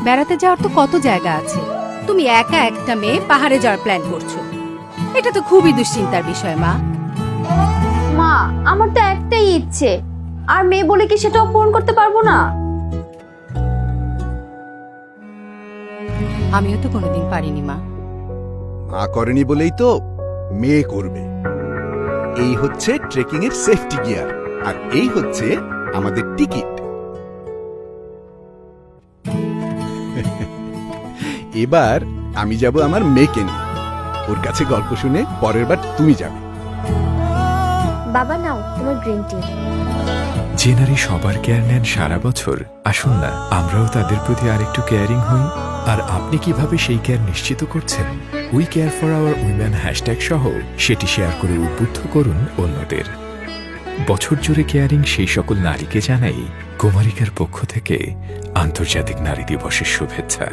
বেড়াতে যাওয়ার তো কত জায়গা আছে, তুমি একা একটা মেয়ে পাহাড়ে যাওয়ার প্ল্যান করছো। এটা তো খুবই দুশ্চিন্তার বিষয় মা। মা, আমার তো একটাই ইচ্ছে, আর মেয়ে বলে কি সেটাও পূরণ করতে পারবো না? আমিও তো কোনোদিন পারিনি মা। মা করেনি বলেই তো মেয়ে করবে। এই হচ্ছে ট্রেকিং এর সেফটি গিয়ার, আর এই হচ্ছে আমাদের টিকিট। এবার আমি যাব আমার মেয়েকে নিয়ে, ওর কাছে গল্প শুনে পরের বার তুমি যাবে। বাবা নাও তোমার গ্রিন টি। যে নারী সবার কেয়ার নেন সারা বছর, আসুন না আমরাও তাদের প্রতি আরেকটু কেয়ারিং হই। আর আপনি কিভাবে সেই কেয়ার নিশ্চিত করছেন? We care for our women hashtag সহ সেটি শেয়ার করে উদ্বুদ্ধ করুন অন্যদের। বছর জুড়ে কেয়ারিং সেই সকল নারীকে জানাই কুমারিকার পক্ষ থেকে আন্তর্জাতিক নারী দিবসের শুভেচ্ছা।